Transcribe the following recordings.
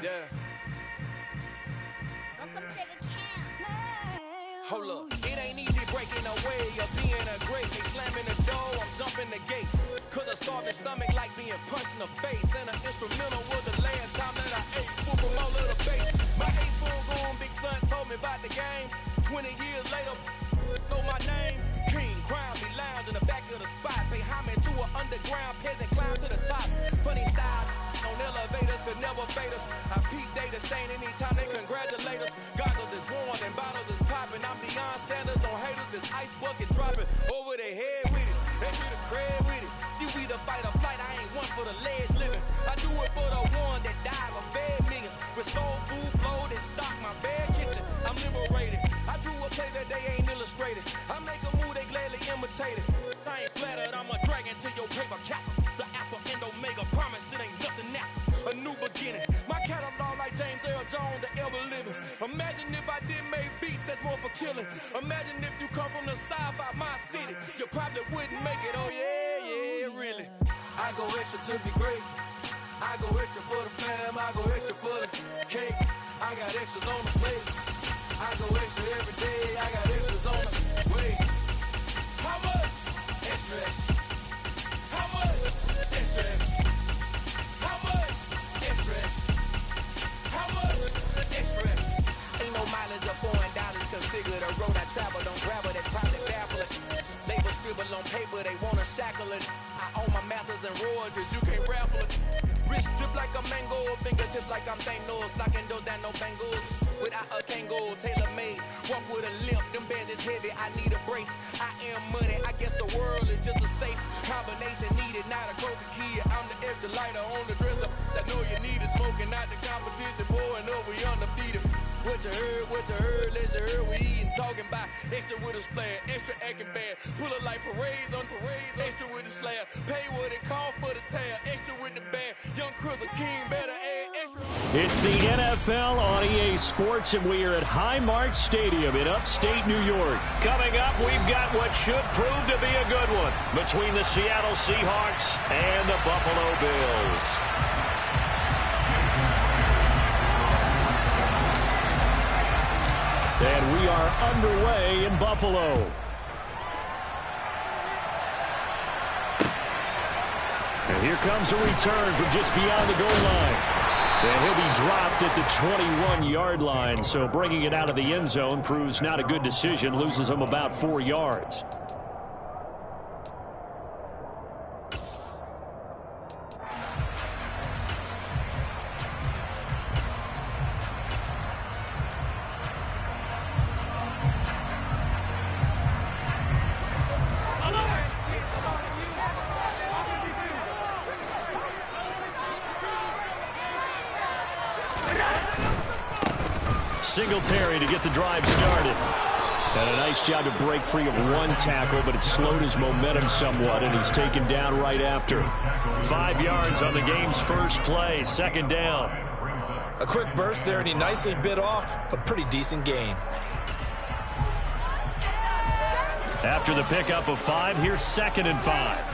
Yeah. Welcome to the camp. Hold up. It ain't easy breaking away or being a great. They slamming the door, I'm jumping the gate. Cause a starving stomach like being punched in the face. And an instrumental was the last time that I ate. Food from all of the face. My 8-foot grown big son told me about the game. 20 years later, know my name. King, crown me lounge in the back of the spot. Pay homage to an underground peasant, climb to the top. Funny style on elevators could never fade us. I peep data stain anytime they congratulate us. Goggles is worn and bottles is popping. I'm Deion Sanders on haters, this ice bucket dropping over their head with it. They treat a crab with it. You either fight or flight, I ain't one for the ledge living. I do it for the one that died or fed millions. With soul food, flow, that stock my bad kitchen. I'm liberated. I drew a play that they ain't illustrated. I make a move, they gladly imitate it. I ain't flattered, I'm a dragon to your paper castle. The Alpha and Omega, promise it ain't nothing after. A new beginning. My catalog like James Earl Jones, the ever living. Imagine if I did make beats that's more for killing. Imagine if you come from the south out my city. You probably wouldn't make it, oh yeah, really. I go extra to be great. I go extra for the fam, I go extra for the cake. I got extras on the plate. I go extra every day, I got extras on the way. How much? Extra, extra. How much? Extra, extra. How much? Extra, extra. How much? Extra, extra. Ain't no mileage of $4 configure the road I travel. Don't gravel, that's probably baffling. Label scribble on paper, they wanna shackle it. I own my masters and royalties, you can't raffle it. Wrist drip like a mango, fingertips like I'm Thanos. Knocking those down, no bangles. Without a Kango, tailor-made. Walk with a limp, them bands is heavy, I need a brace. I am money, I guess the world is just a safe combination needed, not a coca key. I'm the extra lighter on the dresser. I know you need it, smoking out the competition, pouring up, we undefeated. What you heard, let's heard, we eating, talking about extra with a splash, extra acting bad. Pull it like parades on parades, extra with the slab. Pay what it call for the tab, extra with the band. Young Chris, a king, better add extra. It's the NFL on EA Sports, and we are at Highmark Stadium in upstate New York. Coming up, we've got what should prove to be a good one between the Seattle Seahawks and the Buffalo Bills. And we are underway in Buffalo. And here comes a return from just beyond the goal line. And he'll be dropped at the 21-yard line. So bringing it out of the end zone proves not a good decision. Loses him about 4 yards. Singletary to get the drive started. And a nice job to break free of one tackle, but it slowed his momentum somewhat, and he's taken down right after. 5 yards on the game's first play, second down. A quick burst there, and he nicely bit off a pretty decent gain. After the pickup of 5, here's 2nd and 5.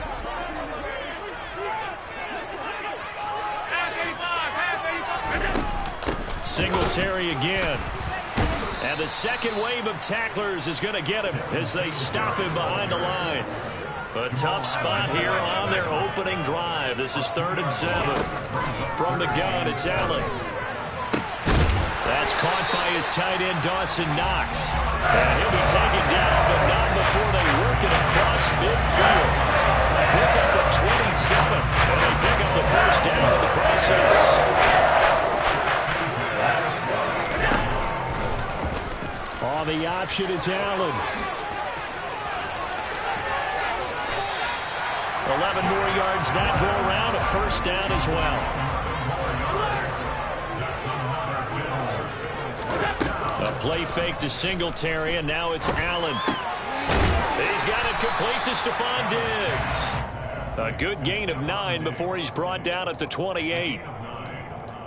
Singletary again. And the second wave of tacklers is going to get him as they stop him behind the line. A tough spot here on their opening drive. This is 3rd and 7. From the gun, it's Allen. That's caught by his tight end, Dawson Knox. And he'll be taken down, but not before they work it across midfield. Pick up at 27, and they pick up the first down in the process. Oh, the option is Allen. 11 more yards that go around, a first down as well. A play fake to Singletary, and now it's Allen. He's got it complete to Stephon Diggs. A good gain of 9 before he's brought down at the 28.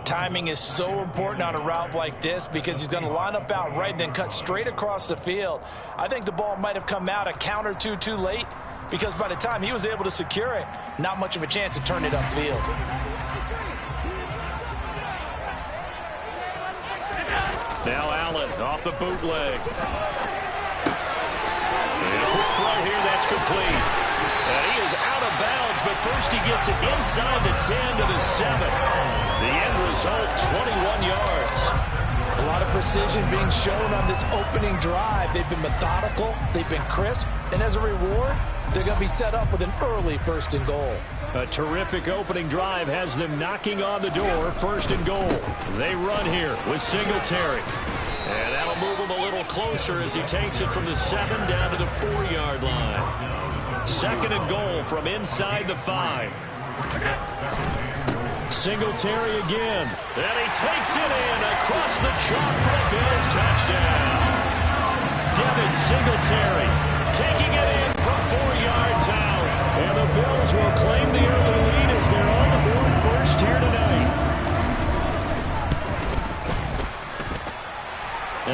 Timing is so important on a route like this because he's going to line up out right and then cut straight across the field. I think the ball might have come out a count or two too late because by the time he was able to secure it, not much of a chance to turn it upfield. Now Allen off the bootleg. And a quick throw here, that's complete. And he is out of bounds, but first he gets it inside the 10 to the 7. The end result, 21 yards. A lot of precision being shown on this opening drive. They've been methodical, they've been crisp, and as a reward, they're going to be set up with an early 1st and goal. A terrific opening drive has them knocking on the door, 1st and goal. They run here with Singletary. And that'll move him a little closer as he takes it from the 7 down to the 4-yard line. 2nd and goal from inside the 5. Singletary again. And he takes it in across the chalk for a Bills touchdown. Devin Singletary taking it in from 4 yards out. And the Bills will claim the early lead as they're on the board first here tonight.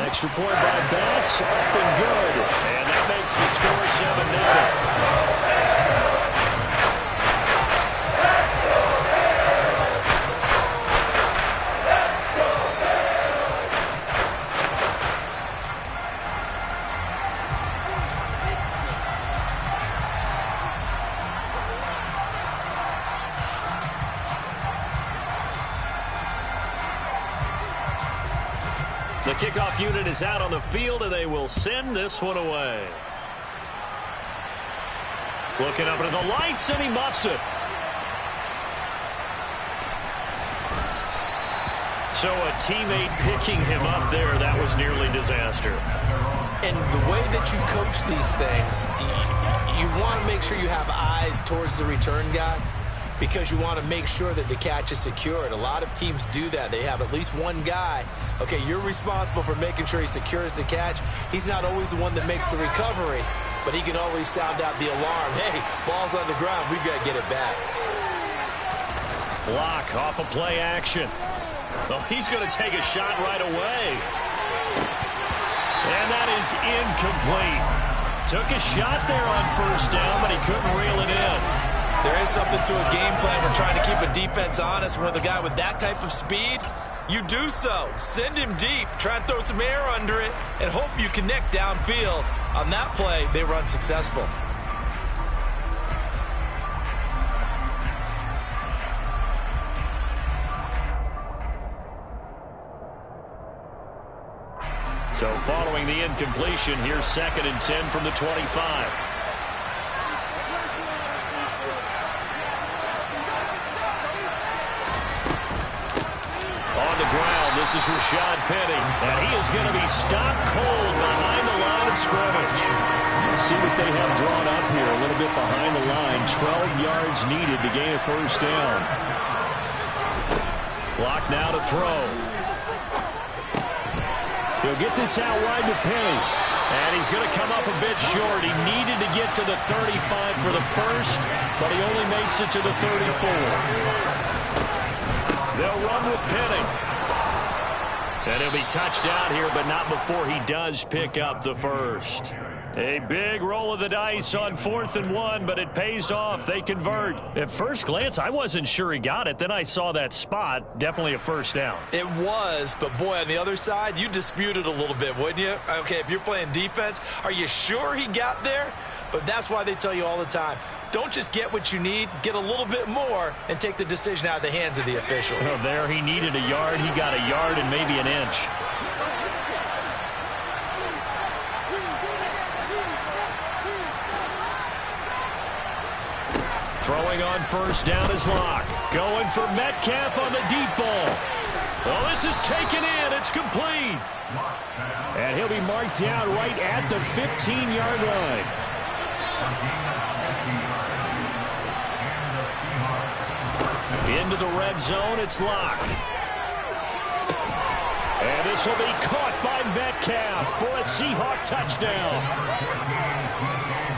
Extra point by Bass, up and good. And that makes the score 7-0. The kickoff unit is out on the field, and they will send this one away. Looking up into the lights, and he muffs it. So a teammate picking him up there, that was nearly disaster. And the way that you coach these things, you want to make sure you have eyes towards the return guy, because you want to make sure that the catch is secured. A lot of teams do that. They have at least one guy. Okay, you're responsible for making sure he secures the catch. He's not always the one that makes the recovery, but he can always sound out the alarm. Hey, ball's on the ground. We've got to get it back. Block off of play action. Oh, he's going to take a shot right away. And that is incomplete. Took a shot there on 1st down, but he couldn't reel it in. There is something to a game plan. We're trying to keep a defense honest. With a guy with that type of speed, you do so. Send him deep. Try and throw some air under it and hope you connect downfield. On that play, they run successful. So following the incompletion, here's 2nd and 10 from the 25. This is Rashad Penny, and he is going to be stopped cold behind the line of scrimmage. Let's see what they have drawn up here, a little bit behind the line. 12 yards needed to gain a 1st down. Clock now to throw. He'll get this out wide to Penny, and he's going to come up a bit short. He needed to get to the 35 for the 1st, but he only makes it to the 34. They'll run with Penny. And he'll be touched out here, but not before he does pick up the 1st. A big roll of the dice on 4th and 1, but it pays off. They convert. At first glance, I wasn't sure he got it. Then I saw that spot. Definitely a 1st down. It was, but boy, on the other side, you dispute it a little bit, wouldn't you? Okay, if you're playing defense, are you sure he got there? But that's why they tell you all the time, don't just get what you need, get a little bit more and take the decision out of the hands of the officials. Well, there he needed a yard. He got a yard and maybe an inch. Throwing on 1st down is Locke. Going for Metcalf on the deep ball. Well, this is taken in. It's complete. And he'll be marked down right at the 15-yard line. Into the red zone, it's Locke. And this will be caught by Metcalf for a Seahawk touchdown.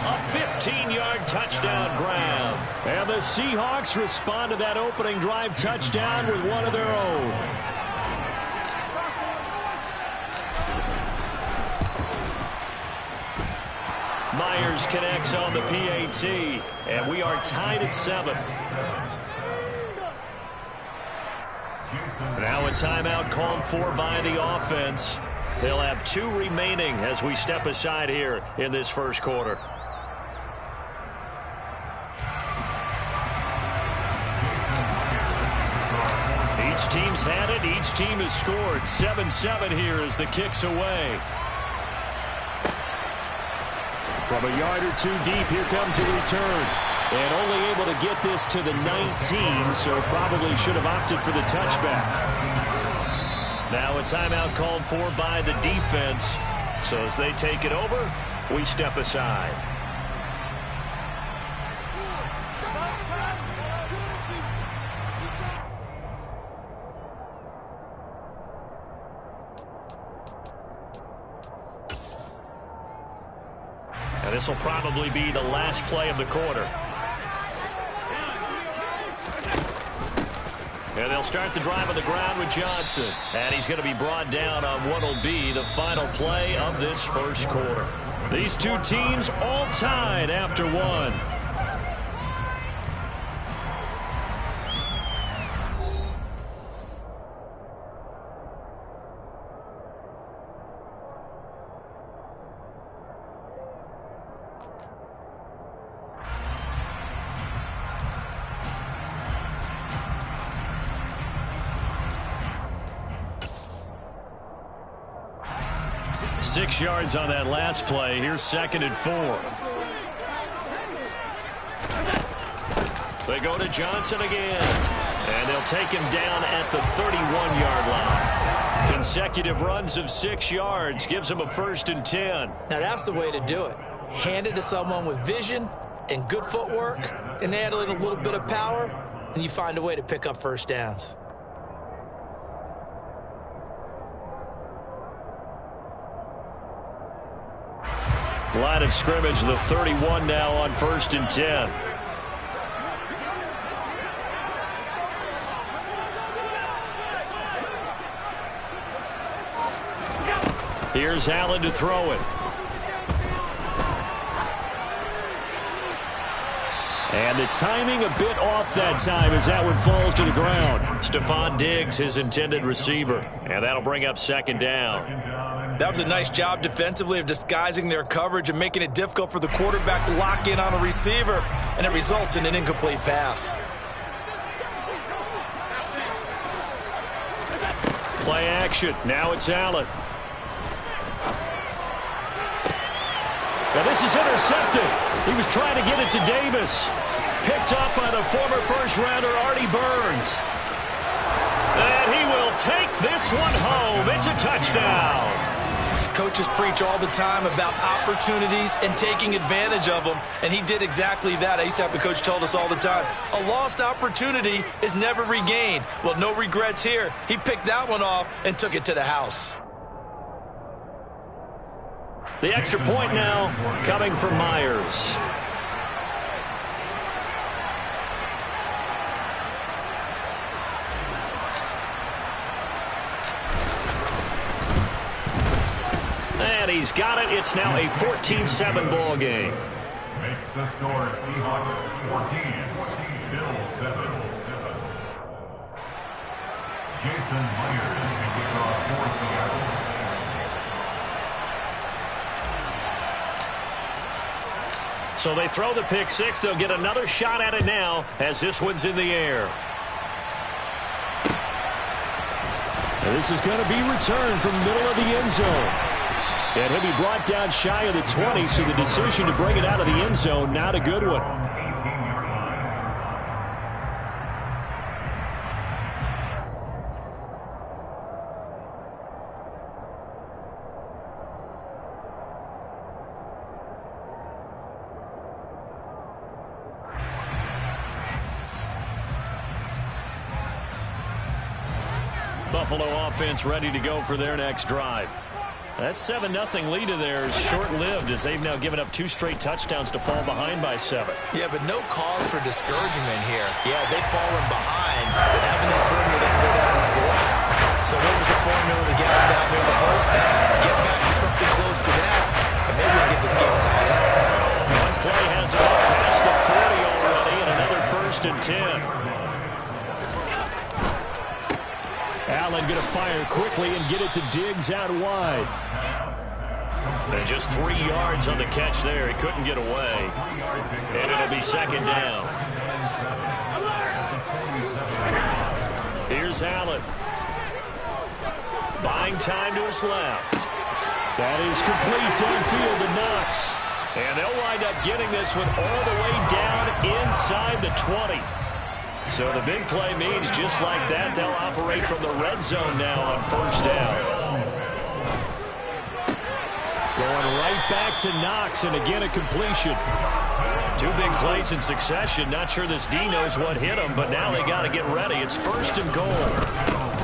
A 15-yard touchdown grab. And the Seahawks respond to that opening drive touchdown with one of their own. Myers connects on the PAT, and we are tied at 7. Now a timeout called for by the offense. They'll have 2 remaining as we step aside here in this first quarter. Each team's had it. Each team has scored. 7-7 here as the kick's away. From a yard or 2 deep, here comes a return. And only able to get this to the 19, so probably should have opted for the touchback. Now a timeout called for by the defense. So as they take it over, we step aside. And this will probably be the last play of the quarter. And they'll start the drive on the ground with Johnson. And he's going to be brought down on what will be the final play of this first quarter. These 2 teams all tied after 1. Six yards on that last play. Here's 2nd and 4. They go to Johnson again. And they'll take him down at the 31-yard line. Consecutive runs of 6 yards gives him a 1st and 10. Now that's the way to do it. Hand it to someone with vision and good footwork and add in a little bit of power, and you find a way to pick up first downs. Line of scrimmage, the 31 now on 1st and 10. Here's Allen to throw it. And the timing a bit off that time as that one falls to the ground. Stephon Diggs, his intended receiver. And that'll bring up 2nd down. That was a nice job defensively of disguising their coverage and making it difficult for the quarterback to lock in on a receiver, and it results in an incomplete pass. Play action. Now it's Allen. Now this is intercepted. He was trying to get it to Davis. Picked up by the former first-rounder Artie Burns. And he will take this one home. It's a touchdown. Coaches preach all the time about opportunities and taking advantage of them, and he did exactly that. I used to have a coach told us all the time, a lost opportunity is never regained. Well, no regrets here. He picked that one off and took it to the house. The extra point now coming from Myers. And he's got it. It's now a 14-7 ball game. Makes the score Seahawks 14, Bills 7. Jason Myers can kick off for Seattle. So they throw the pick 6. They'll get another shot at it now as this one's in the air. And this is going to be returned from the middle of the end zone. And he'll be brought down shy of the 20, so the decision to bring it out of the end zone, not a good one. Buffalo offense ready to go for their next drive. That 7-0 lead of theirs short-lived as they've now given up 2 straight touchdowns to fall behind by 7. Yeah, but no cause for discouragement here. Yeah, they've fallen behind, but haven't they proven that they can go down and score? So what was the formula to get them down here the first time? Get back to something close to that, and maybe we'll get this game tied up. One play has it up past the 40 already, and another 1st and 10. Allen going to fire quickly and get it to Diggs out wide. And just 3 yards on the catch there. He couldn't get away. And it'll be second down. Here's Allen. Buying time to his left. That is complete downfield to Knox. And they'll wind up getting this one all the way down inside the 20. So the big play means just like that, they'll operate from the red zone now on first down. Going right back to Knox, and again a completion. 2 big plays in succession. Not sure this D knows what hit him, but now they got to get ready. It's first and goal.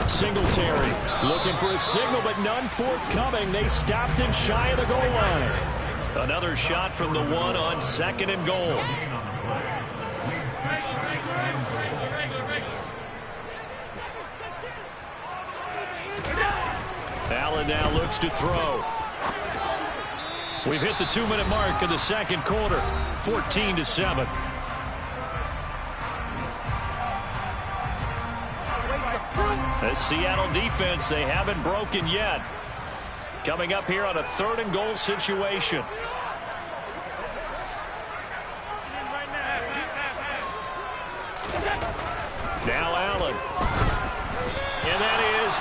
Singletary looking for a signal, but none forthcoming. They stopped him shy of the goal line. Another shot from the 1 on second and goal. Allen now looks to throw. We've hit the 2-minute mark of the second quarter. 14-7. The Seattle defense, they haven't broken yet. Coming up here on a 3rd and goal situation. Now Allen. And that is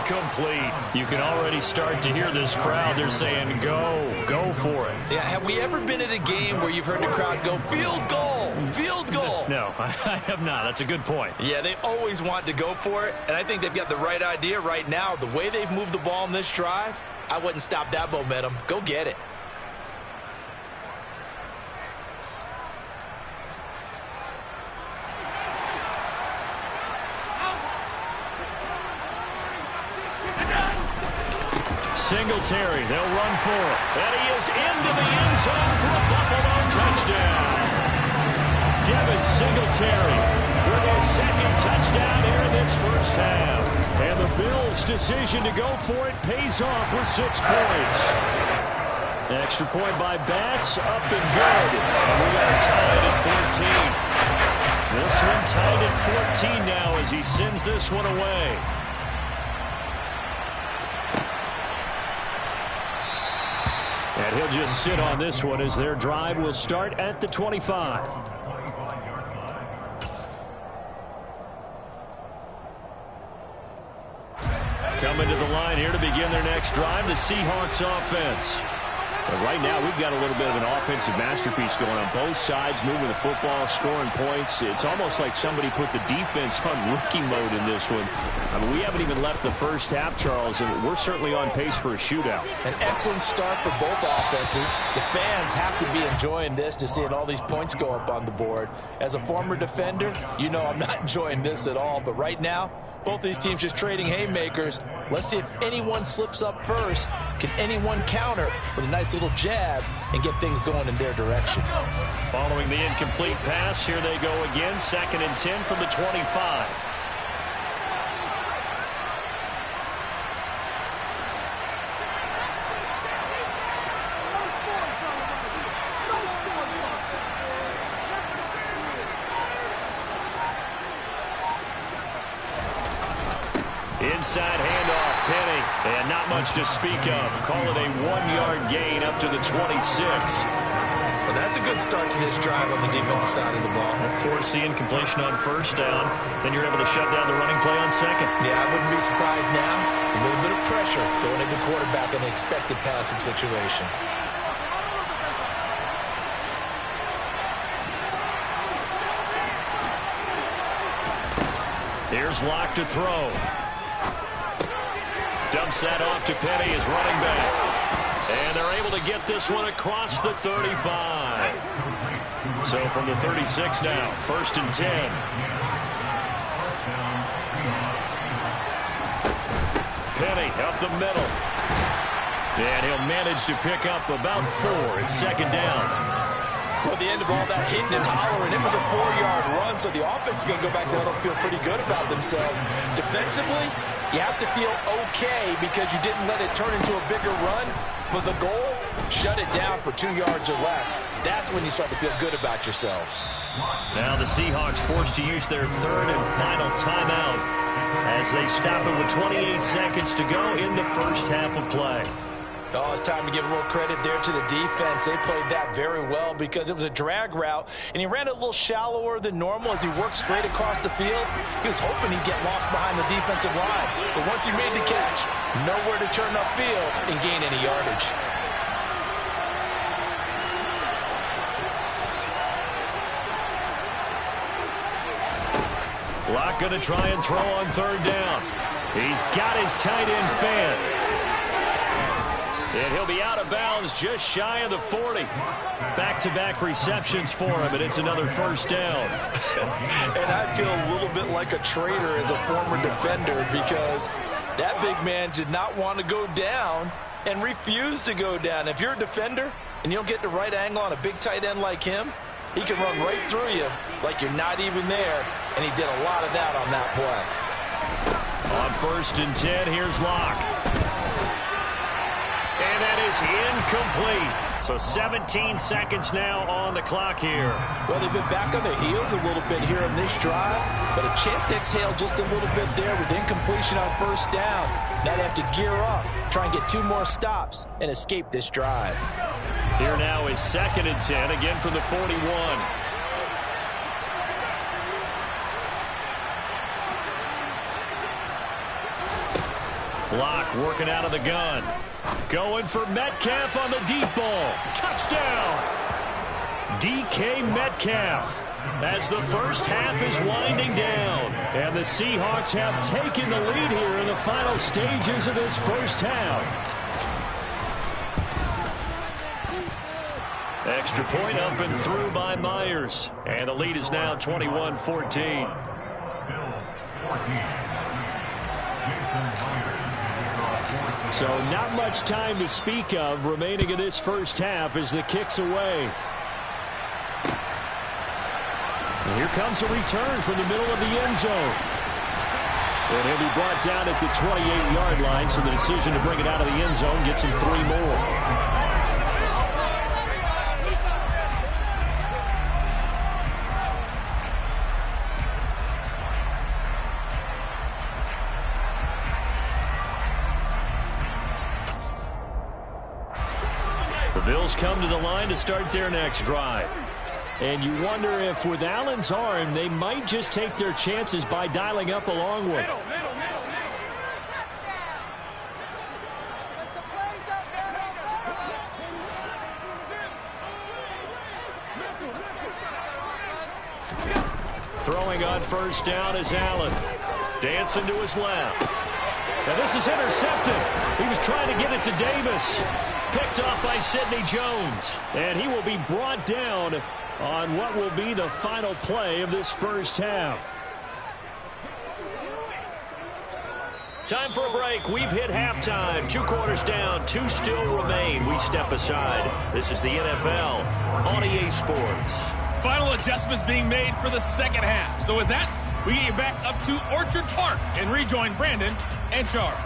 incomplete. You can already start to hear this crowd. They're saying, go for it. Yeah, have we ever been at a game where you've heard the crowd go, field goal, field goal? No, I have not. That's a good point. Yeah, they always want to go for it, and I think they've got the right idea right now. The way they've moved the ball in this drive, I wouldn't stop that momentum. Go get it. Singletary, they'll run for it. And he is into the end zone for a Buffalo touchdown. Devin Singletary with his second touchdown here in this first half. And the Bills' decision to go for it pays off with 6 points. Extra point by Bass, up and good. And we are tied at 14. This one tied at 14 now as he sends this one away. And he'll just sit on this one as their drive will start at the 25. Coming to the line here to begin their next drive, the Seahawks offense. But right now, we've got a little bit of an offensive masterpiece going on both sides, moving the football, scoring points. It's almost like somebody put the defense on rookie mode in this one. I mean, we haven't even left the first half, Charles, and we're certainly on pace for a shootout. An excellent start for both offenses. The fans have to be enjoying this to seeing all these points go up on the board. As a former defender, you know I'm not enjoying this at all, but right now, both these teams just trading haymakers. Let's see if anyone slips up first. Can anyone counter with a nice little jab and get things going in their direction? Following the incomplete pass, here they go again. 2nd and 10 from the 25. Inside handoff, Penny, and not much to speak of. Call it a 1-yard gain up to the 26. Well, that's a good start to this drive on the defensive side of the ball. Force the incompletion on first down. Then you're able to shut down the running play on second. Yeah, I wouldn't be surprised now. A little bit of pressure going into quarterback in the expected passing situation. Here's Locke to throw. Dumps that off to Petty as running back. And they're able to get this one across the 35. So from the 36 now, 1st and 10. Petty up the middle. And he'll manage to pick up about 4. It's 2nd down. Well, at the end of all that hitting and hollering, it was a 4-yard run, so the offense is going to go back there and feel pretty good about themselves. Defensively, you have to feel okay because you didn't let it turn into a bigger run, but the goal Shut it down for 2 yards or less. That's when you start to feel good about yourselves. Now the Seahawks forced to use their third and final timeout as they stop it with 28 seconds to go in the first half of play. Oh, it's time to give a little credit there to the defense. They played that very well because it was a drag route, and he ran it a little shallower than normal as he worked straight across the field. He was hoping he'd get lost behind the defensive line, but once he made the catch, nowhere to turn upfield and gain any yardage. Locke going to try and throw on third down. He's got his tight end fan. And he'll be out of bounds just shy of the 40. Back-to-back receptions for him, and it's another first down. And I feel a little bit like a traitor as a former defender because that big man did not want to go down and refused to go down. If you're a defender and you don't get the right angle on a big tight end like him, he can run right through you like you're not even there, and he did a lot of that on that play. On 1st and 10, here's Locke. And that is incomplete. So 17 seconds now on the clock here. Well, they've been back on their heels a little bit here in this drive, but a chance to exhale just a little bit there with incompletion on first down. Now they have to gear up, try and get 2 more stops, and escape this drive. Here now is 2nd and 10, again from the 41. Locke working out of the gun. Going for Metcalf on the deep ball. Touchdown! DK Metcalf as the first half is winding down. And the Seahawks have taken the lead here in the final stages of this first half. Extra point up and through by Myers. And the lead is now 21-14. Bills 14. So not much time to speak of remaining in this first half as the kick's away. And here comes a return from the middle of the end zone. And he'll be brought down at the 28-yard line, so the decision to bring it out of the end zone gets him 3 more. The Bills come to the line to start their next drive. And you wonder if with Allen's arm, they might just take their chances by dialing up a long one. Throwing on first down is Allen. Dancing to his left. Now this is intercepted. He was trying to get it to Davis. Picked off by Sidney Jones. And he will be brought down on what will be the final play of this first half. Time for a break. We've hit halftime. 2 quarters down. 2 still remain. We step aside. This is the NFL on EA Sports. Final adjustments being made for the second half. So with that, we get you back up to Orchard Park and rejoin Brandon and Charles.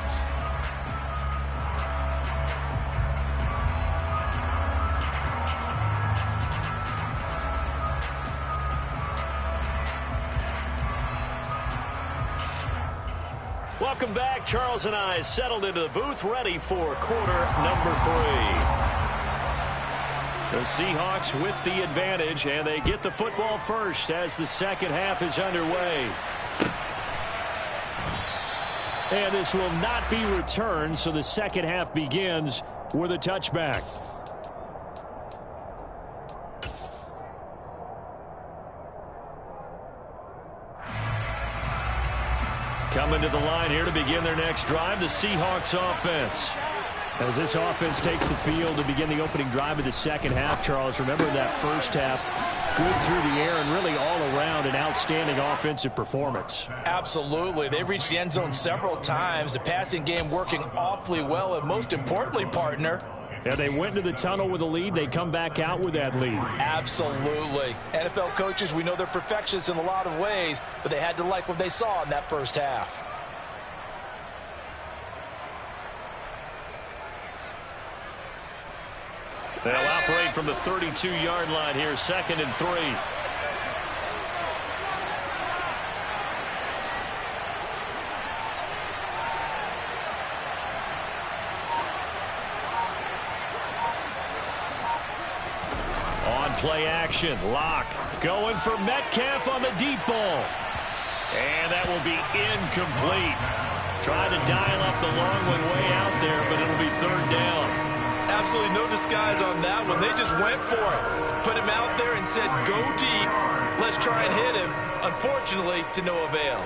Welcome back. Charles and I settled into the booth, ready for quarter number 3. The Seahawks with the advantage, and they get the football first as the second half is underway. And this will not be returned, so the second half begins with a touchback. Coming to the line here to begin their next drive, the Seahawks offense. As this offense takes the field to begin the opening drive of the second half, Charles, remember that first half, good through the air and really all around an outstanding offensive performance. Absolutely. They've reached the end zone several times. The passing game working awfully well, and most importantly, partner, yeah, they went into the tunnel with a lead. They come back out with that lead. Absolutely. NFL coaches, we know they're perfectionists in a lot of ways, but they had to like what they saw in that first half. They'll operate from the 32-yard line here, 2nd and 3. Play action. Locke going for Metcalf on the deep ball. And that will be incomplete. Trying to dial up the long one way out there, but it'll be 3rd down. Absolutely no disguise on that one. They just went for it. Put him out there and said, go deep. Let's try and hit him. Unfortunately, to no avail.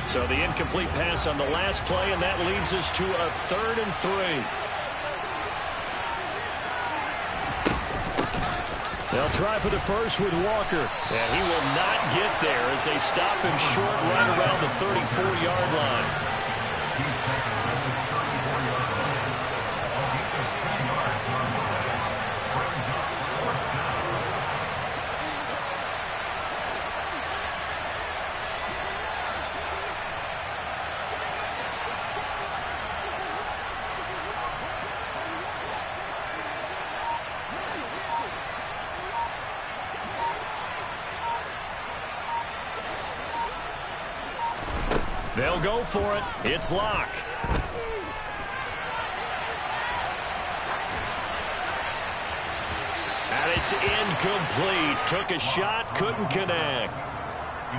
So the incomplete pass on the last play, and that leads us to a 3rd and 3. They'll try for the first with Walker. And he will not get there as they stop him short right around the 34-yard line. They'll go for it. It's Locke. And it's incomplete. Took a shot, couldn't connect.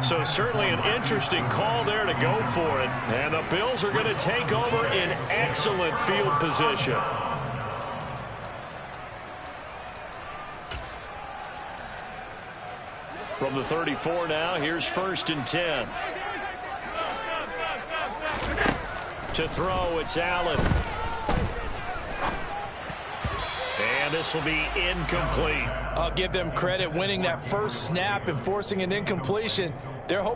So certainly an interesting call there to go for it. And the Bills are going to take over in excellent field position. From the 34 now, here's 1st and 10. To throw, it's Allen. And this will be incomplete. I'll give them credit winning that first snap and forcing an incompletion. They're hoping